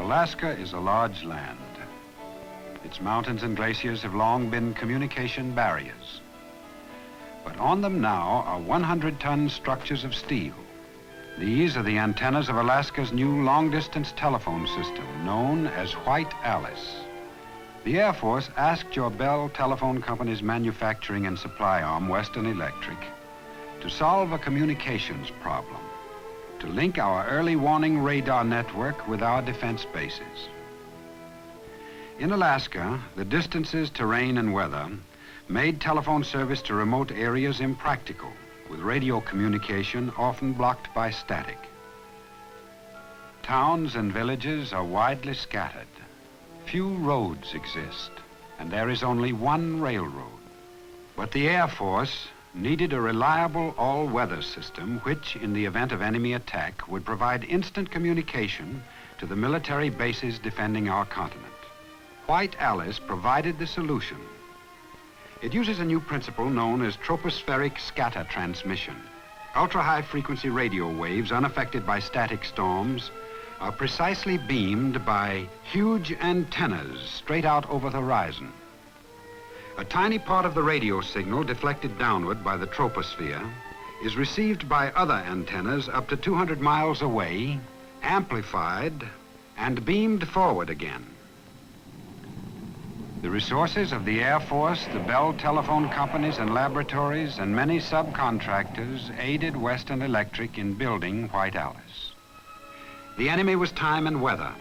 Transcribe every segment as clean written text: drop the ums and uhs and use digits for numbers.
Alaska is a large land. Its mountains and glaciers have long been communication barriers. But on them now are 100-ton structures of steel. These are the antennas of Alaska's new long-distance telephone system, known as White Alice. The Air Force asked your Bell Telephone Company's manufacturing and supply arm, Western Electric, to solve a communications problem, to link our early warning radar network with our defense bases. In Alaska, the distances, terrain, and weather made telephone service to remote areas impractical, with radio communication often blocked by static. Towns and villages are widely scattered. Few roads exist, and there is only one railroad. But the Air Force needed a reliable all-weather system which, in the event of enemy attack, would provide instant communication to the military bases defending our continent. White Alice provided the solution. It uses a new principle known as tropospheric scatter transmission. Ultra-high frequency radio waves, unaffected by static storms, are precisely beamed by huge antennas straight out over the horizon. A tiny part of the radio signal, deflected downward by the troposphere, is received by other antennas up to 200 miles away, amplified, and beamed forward again. The resources of the Air Force, the Bell Telephone Companies and laboratories, and many subcontractors aided Western Electric in building White Alice. The enemy was time and weather.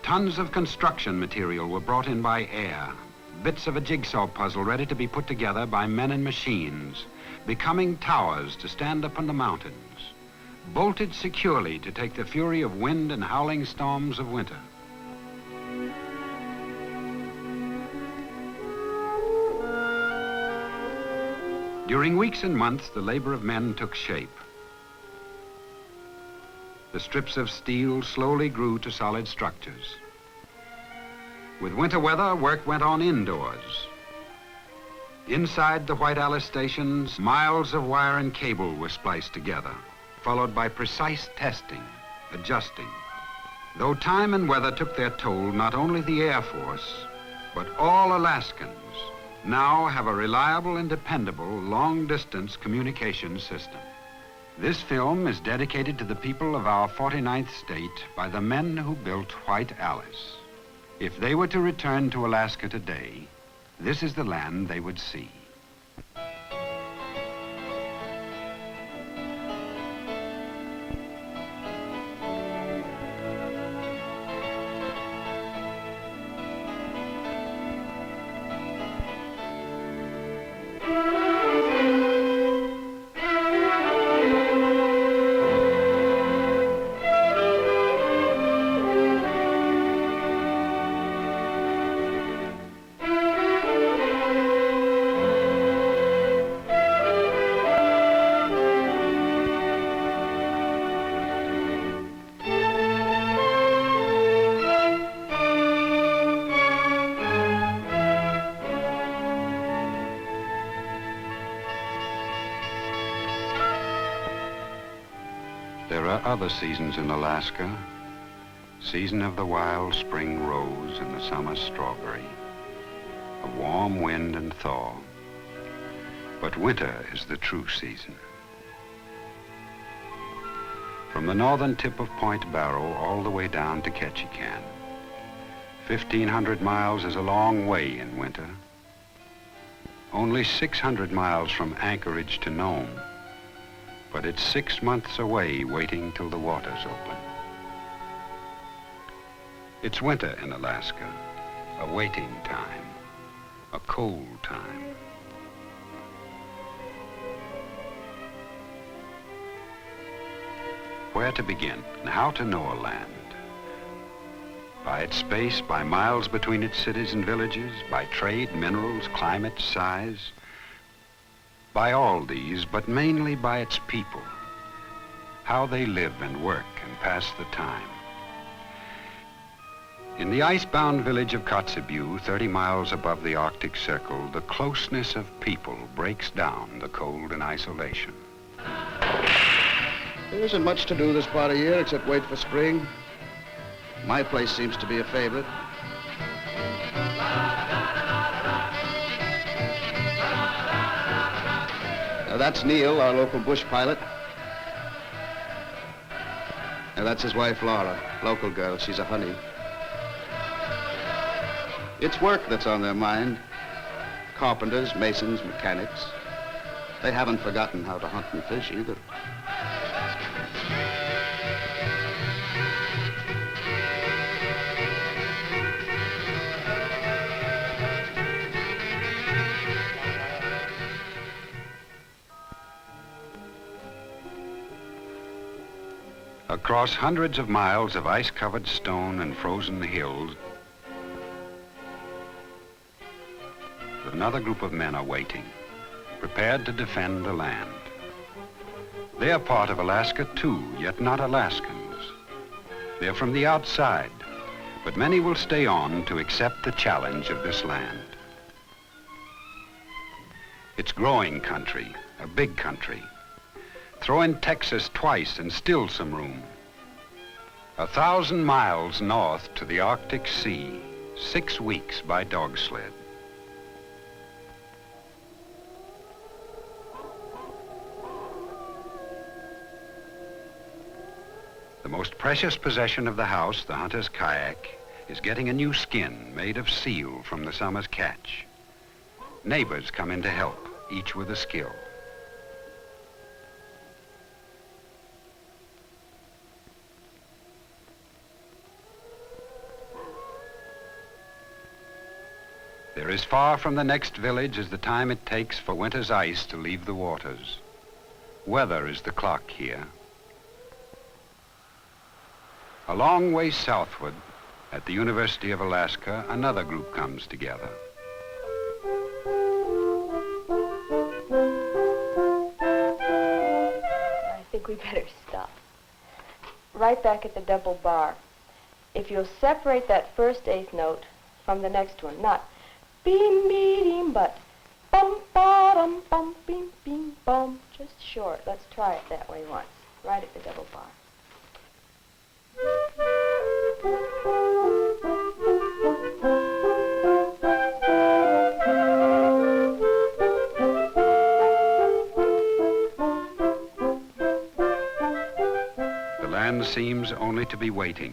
Tons of construction material were brought in by air, bits of a jigsaw puzzle ready to be put together by men and machines, becoming towers to stand up on the mountains, bolted securely to take the fury of wind and howling storms of winter. During weeks and months, the labor of men took shape. The strips of steel slowly grew to solid structures. With winter weather, work went on indoors. Inside the White Alice stations, miles of wire and cable were spliced together, followed by precise testing, adjusting. Though time and weather took their toll, not only the Air Force, but all Alaskans now have a reliable and dependable long-distance communication system. This film is dedicated to the people of our 49th state by the men who built White Alice. If they were to return to Alaska today, this is the land they would see. There are other seasons in Alaska. Season of the wild spring rose and the summer strawberry. A warm wind and thaw. But winter is the true season. From the northern tip of Point Barrow all the way down to Ketchikan. 1,500 miles is a long way in winter. Only 600 miles from Anchorage to Nome. But it's 6 months away, waiting till the waters open. It's winter in Alaska, a waiting time, a cold time. Where to begin and how to know a land? By its space, by miles between its cities and villages, by trade, minerals, climate, size. By all these, but mainly by its people, how they live and work and pass the time. In the icebound village of Kotzebue, 30 miles above the Arctic Circle, the closeness of people breaks down the cold and isolation. There isn't much to do this part of the year except wait for spring. My place seems to be a favorite. That's Neil, our local bush pilot. And that's his wife, Laura, local girl. She's a honey. It's work that's on their mind. Carpenters, masons, mechanics. They haven't forgotten how to hunt and fish either. Across hundreds of miles of ice-covered stone and frozen hills, another group of men are waiting, prepared to defend the land. They are part of Alaska too, yet not Alaskans. They're from the outside, but many will stay on to accept the challenge of this land. It's growing country, a big country. Throw in Texas twice and still some room. 1,000 miles north to the Arctic Sea, 6 weeks by dog sled. The most precious possession of the house, the hunter's kayak, is getting a new skin made of seal from the summer's catch. Neighbors come in to help, each with a skill. They're as far from the next village as the time it takes for winter's ice to leave the waters. Weather is the clock here. A long way southward, at the University of Alaska, another group comes together. I think we better stop. Right back at the double bar. If you'll separate that first eighth note from the next one, not beam, beam, but bum, ba-dum, bum, beam, beam, bum. Just short. Let's try it that way once. Right at the double bar. The land seems only to be waiting,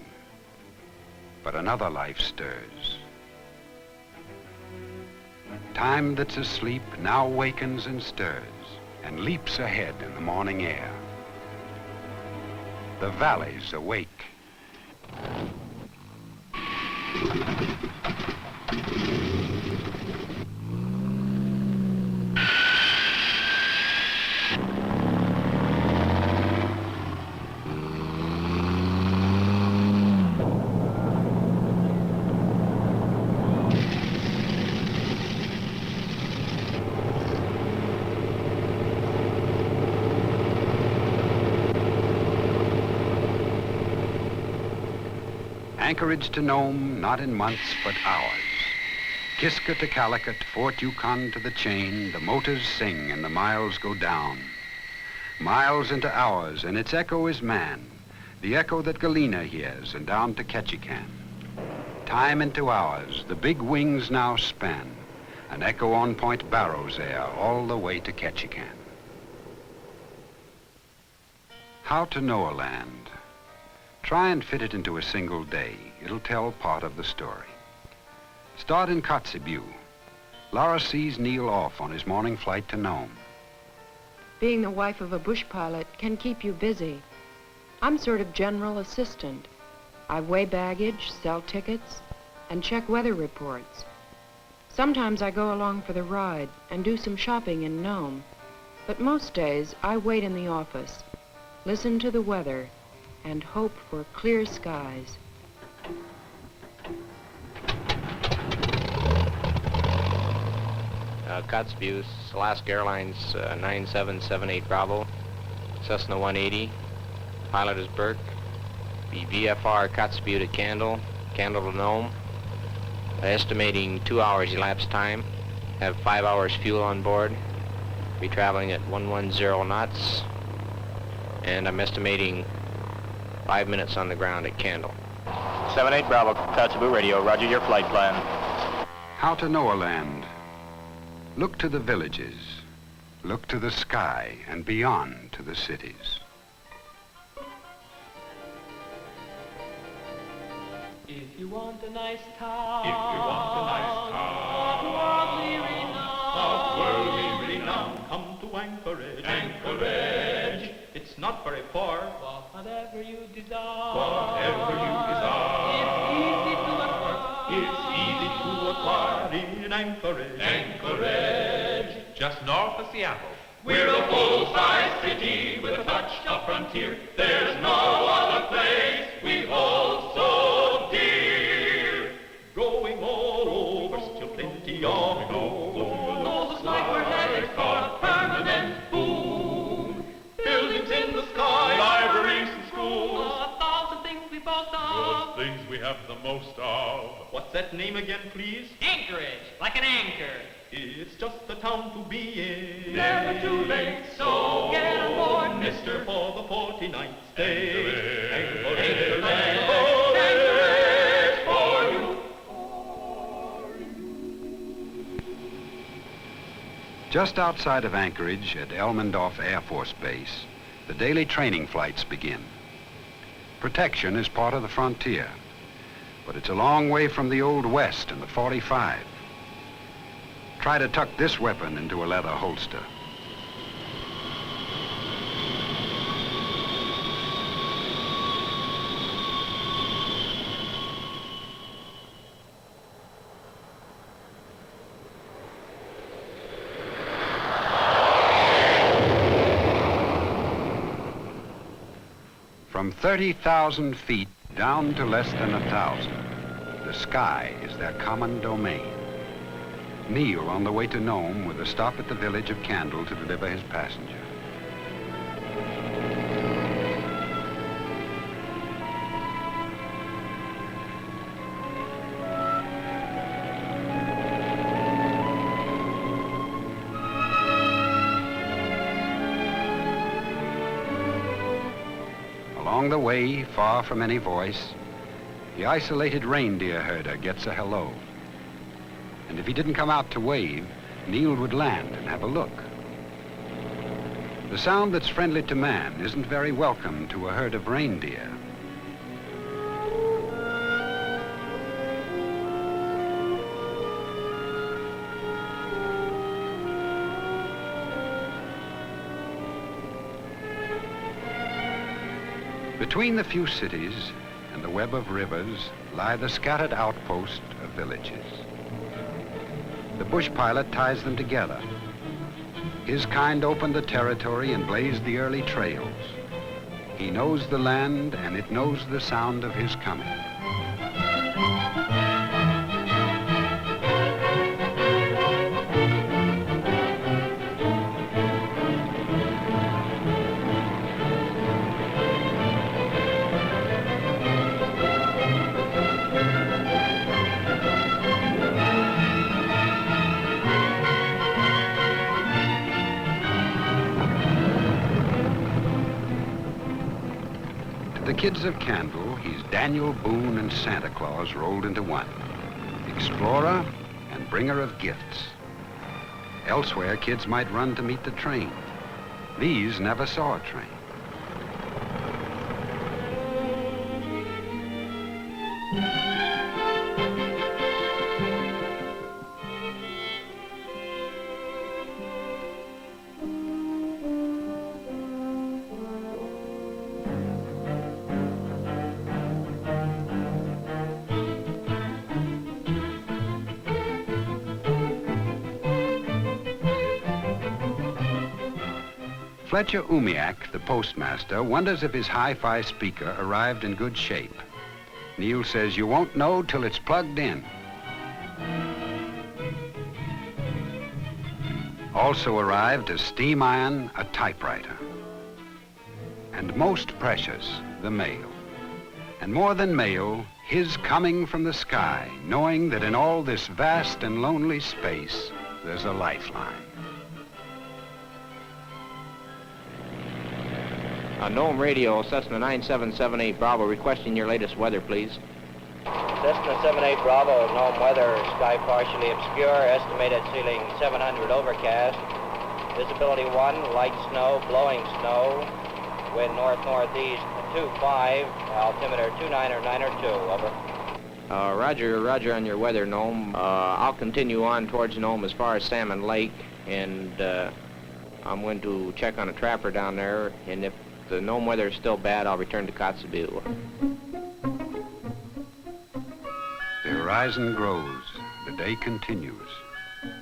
but another life stirs. Time that's asleep now wakens and stirs and leaps ahead in the morning air. The valleys awake. Anchorage to Nome, not in months, but hours. Kiska to Calicut, Fort Yukon to the chain, the motors sing and the miles go down. Miles into hours, and its echo is man, the echo that Galena hears, and down to Ketchikan. Time into hours, the big wings now span, an echo on Point Barrow's air, all the way to Ketchikan. How to know a land? Try and fit it into a single day. It'll tell part of the story. Start in Kotzebue. Laura sees Neil off on his morning flight to Nome. Being the wife of a bush pilot can keep you busy. I'm sort of general assistant. I weigh baggage, sell tickets, and check weather reports. Sometimes I go along for the ride and do some shopping in Nome. But most days I wait in the office, listen to the weather, and hope for clear skies. Kotzebue, Alaska Airlines 9778 Bravo, Cessna 180. Pilot is Burke. The VFR Kotzebue to Candle, Candle to Nome. Estimating 2 hours elapsed time. Have 5 hours fuel on board. Be traveling at 110 knots. And I'm estimating 5 minutes on the ground at Candle. 78 Bravo, Kotzebue Radio. Roger your flight plan. How to know a land? Look to the villages. Look to the sky and beyond to the cities. If you want a nice town, of worldly renown, come to Anchorage. Anchorage. It's not very far. Whatever you desire, Whatever you desire, it's easy to acquire. it's easy to acquire in Anchorage. Anchorage. Just north of Seattle. We're a full-size city with a touch of frontier. There's no other place we hold so dear. Growing all over, still plenty of gold. Looks like we're headed for a permanent boom. Buildings in the sky, libraries and schools. 1,000 things we boast of. Good things we have the most of. What's that name again, please? Anchorage, like an anchor. It's just a town to be in. Never too late, so get aboard, Mister, for the 49th day. Anchorage, Anchorage for you. Just outside of Anchorage at Elmendorf Air Force Base, the daily training flights begin. Protection is part of the frontier, but it's a long way from the Old West and the 45. Try to tuck this weapon into a leather holster. From 30,000 feet down to less than 1,000, the sky is their common domain. Neil on the way to Nome with a stop at the village of Candle to deliver his passenger. Along the way, far from any voice, the isolated reindeer herder gets a hello. And if he didn't come out to wave, Neil would land and have a look. The sound that's friendly to man isn't very welcome to a herd of reindeer. Between the few cities and the web of rivers lie the scattered outposts of villages. The bush pilot ties them together. His kind opened the territory and blazed the early trails. He knows the land and it knows the sound of his coming. The kids of Candle, he's Daniel Boone and Santa Claus rolled into one. Explorer and bringer of gifts. Elsewhere, kids might run to meet the train. These never saw a train. Fletcher Umiak, the postmaster, wonders if his hi-fi speaker arrived in good shape. Neil says you won't know till it's plugged in. Also arrived a steam iron, a typewriter. And most precious, the mail. And more than mail, his coming from the sky, knowing that in all this vast and lonely space, there's a lifeline. Nome Radio, Cessna 9778 Bravo, requesting your latest weather, please. Cessna 78 Bravo, Nome weather, sky partially obscure, estimated ceiling 700 overcast, visibility 1, light snow, blowing snow, wind north-northeast 25, altimeter 29 or 9 or 2, over. Roger on your weather, Nome. I'll continue on towards Nome as far as Salmon Lake, and I'm going to check on a trapper down there, and if the Nome weather is still bad, I'll return to Kotzebue. The horizon grows, the day continues,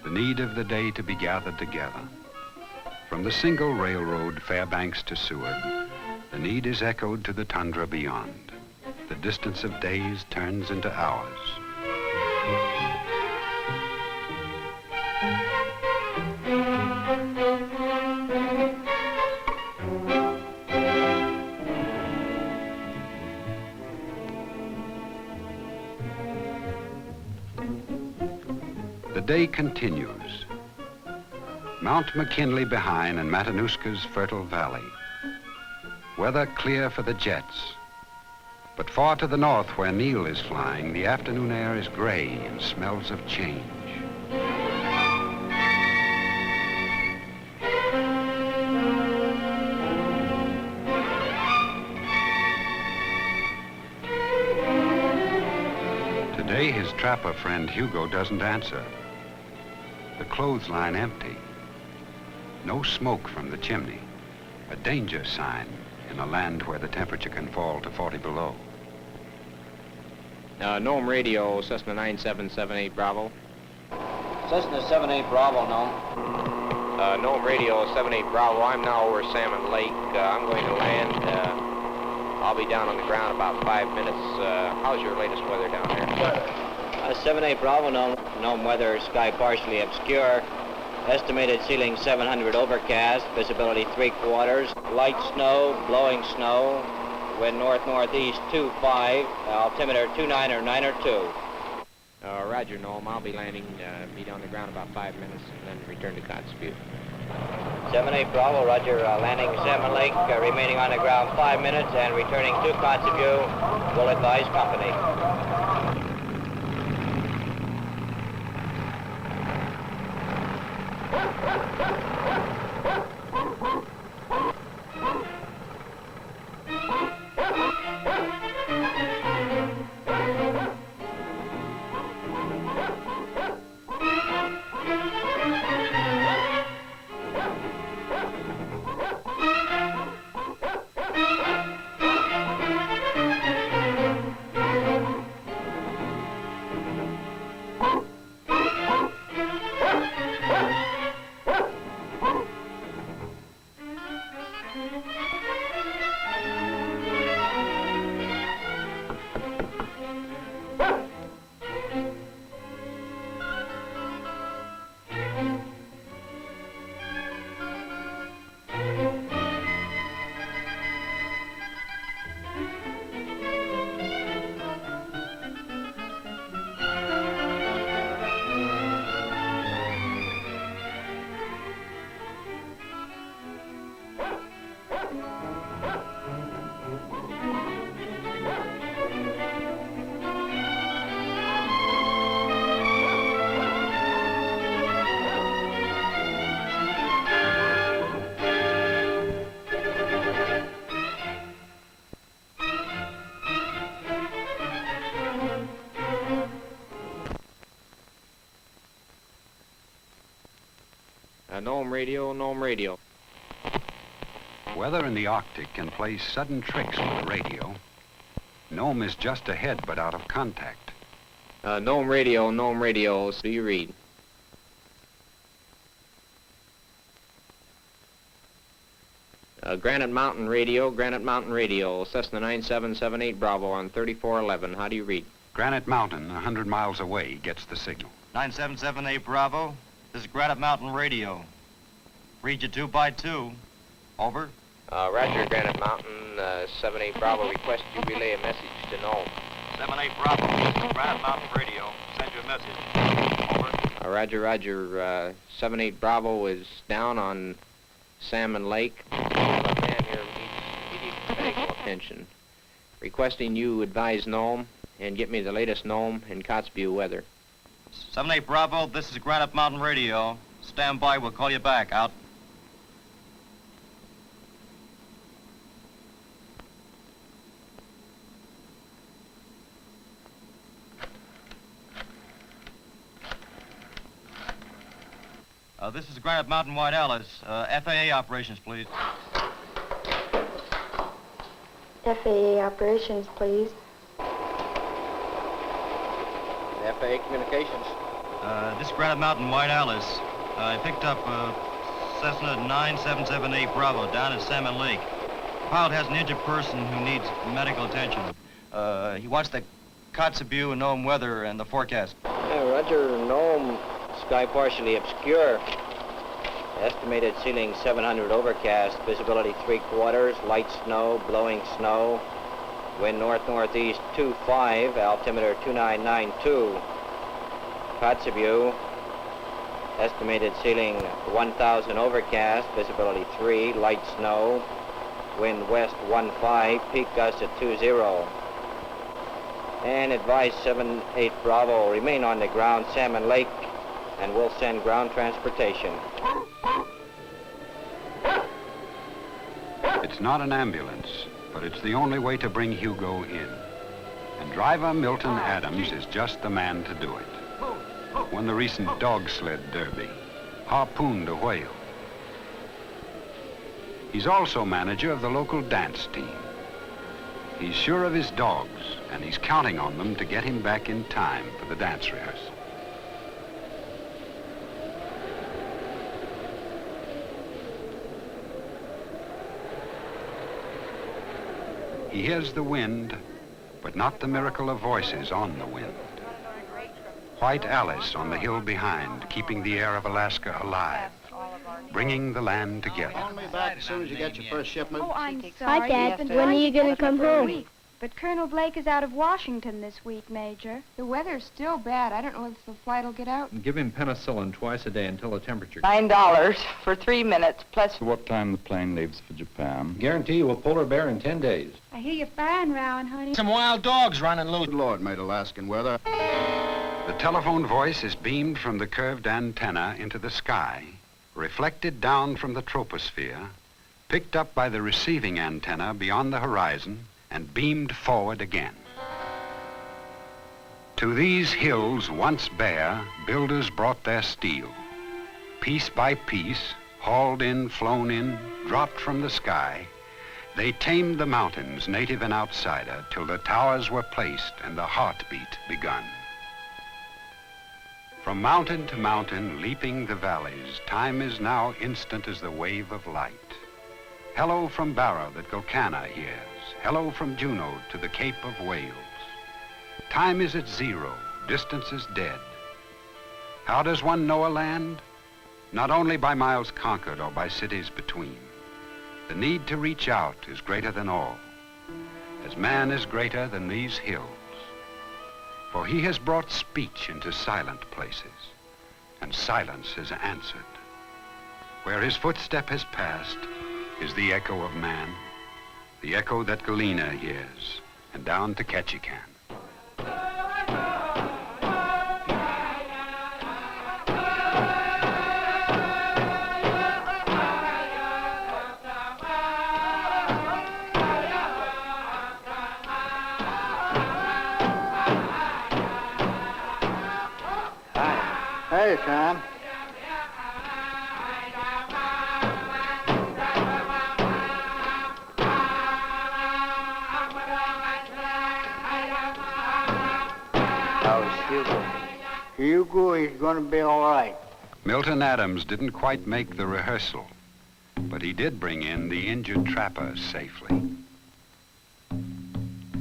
the need of the day to be gathered together. From the single railroad Fairbanks to Seward, the need is echoed to the tundra beyond. The distance of days turns into hours. The day continues. Mount McKinley behind and Matanuska's fertile valley. Weather clear for the jets. But far to the north where Neil is flying, the afternoon air is gray and smells of change. Today his trapper friend Hugo doesn't answer. The clothesline empty. No smoke from the chimney. A danger sign in a land where the temperature can fall to 40 below. Nome radio, Cessna 9778 Bravo. Cessna 78 Bravo, Nome. Nome radio, 78 Bravo. I'm now over Salmon Lake. I'm going to land. I'll be down on the ground about 5 minutes. How's your latest weather down there? 78 Bravo, Nome weather, sky partially obscure. Estimated ceiling 700 overcast, visibility 3/4, light snow, blowing snow, wind north-northeast 25, altimeter 29 or 9 or 2. Roger, Nome. I'll be landing, be down on the ground about 5 minutes, and then return to Kotzebue. 78 Bravo, Roger, landing Salmon Lake, remaining on the ground 5 minutes and returning to Kotzebue. Will advise company. Nome radio. Weather in the Arctic can play sudden tricks with the radio. Nome is just ahead but out of contact. Nome radio, do you read? Granite Mountain radio, Cessna 9778 Bravo on 3411. How do you read? Granite Mountain, 100 miles away, gets the signal. 9778 Bravo, this is Granite Mountain radio. Read you 2 by 2. Over. Roger, Granite Mountain, 78 Bravo, request you relay a message to Nome. 78 Bravo, this is Granite Mountain radio. Send you a message. Over. Roger, 78 Bravo is down on Salmon Lake. A man here needs immediate medical attention. Requesting you advise Nome and get me the latest Nome and Kotzebue weather. 78 Bravo, this is Granite Mountain Radio. Stand by, we'll call you back. Out. This is Granite Mountain White Alice. FAA operations, please. FAA operations, please. FAA Communications. This is Granite Mountain White Alice. I picked up Cessna 9778 Bravo down at Salmon Lake. The pilot has an injured person who needs medical attention. He wants the Kotzebue and Nome weather and the forecast. Roger, Nome. Sky partially obscure. Estimated ceiling 700 overcast. Visibility 3/4. Light snow, blowing snow. Wind north-northeast 25. Altimeter 2992. Kotzebue. Estimated ceiling 1,000 overcast. Visibility 3. Light snow. Wind west 15. Peak gust at 20. And advise 78 Bravo. Remain on the ground, Salmon Lake, and we'll send ground transportation. It's not an ambulance, but it's the only way to bring Hugo in. And driver Milton Adams is just the man to do it. Won the recent dog sled derby, harpooned a whale. He's also manager of the local dance team. He's sure of his dogs, and he's counting on them to get him back in time for the dance rehearsal. He hears the wind, but not the miracle of voices on the wind. White Alice on the hill behind, keeping the air of Alaska alive, bringing the land together. Call me back as soon as you get your first shipment. Oh, I'm sorry. Hi, Dad. When are you going to come home? But Colonel Blake is out of Washington this week, Major. The weather's still bad. I don't know if the flight will get out. Give him penicillin twice a day until the temperature... $9 for 3 minutes, plus... What time the plane leaves for Japan? Guarantee you a polar bear in 10 days. I hear you fine, Rowan, honey. Some wild dogs running loose. Good Lord made Alaskan weather. The telephone voice is beamed from the curved antenna into the sky, reflected down from the troposphere, picked up by the receiving antenna beyond the horizon, and beamed forward again. To these hills, once bare, builders brought their steel. Piece by piece, hauled in, flown in, dropped from the sky, they tamed the mountains, native and outsider, till the towers were placed and the heartbeat begun. From mountain to mountain, leaping the valleys, time is now instant as the wave of light. Hello from Barrow that Golconda hears. Hello from Juneau to the Cape of Wales. Time is at zero, distance is dead. How does one know a land? Not only by miles conquered or by cities between. The need to reach out is greater than all, as man is greater than these hills. For he has brought speech into silent places, and silence has answered. Where his footstep has passed is the echo of man, the echo that Galena hears, and down to Ketchikan. Hey, Tom. How's Hugo? Hugo is going to be all right. Milton Adams didn't quite make the rehearsal, but he did bring in the injured trapper safely.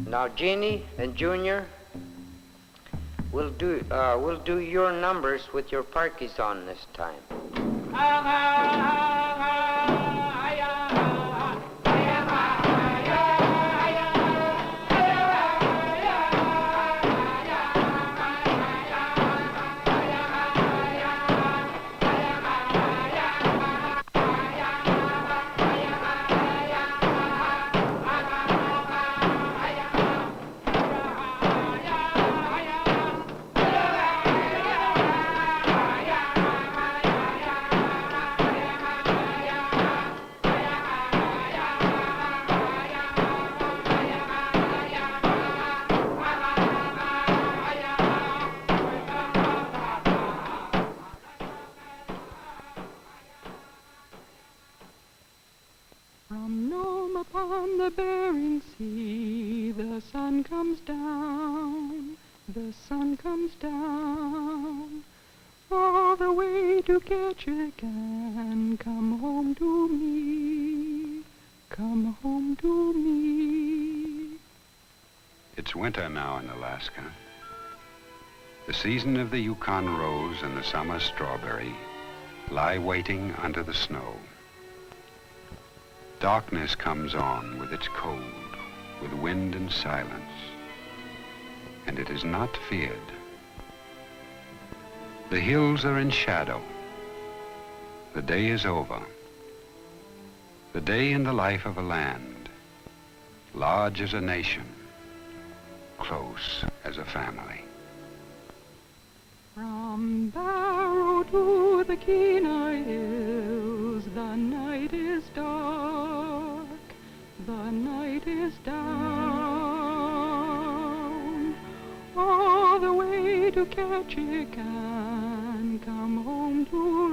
Now, Jeannie and Junior, we'll do your numbers with your parkies on this time. the Bering Sea, the sun comes down, the sun comes down. All the way to Ketchikan, come home to me, come home to me. It's winter now in Alaska. The season of the Yukon rose and the summer strawberry lie waiting under the snow. Darkness comes on with its cold, with wind and silence, and it is not feared. The hills are in shadow. The day is over. The day in the life of a land, large as a nation, close as a family. From Barrow to the Kenai Hills, the night is dark, the night is down. All the way to Ketchikan, come home to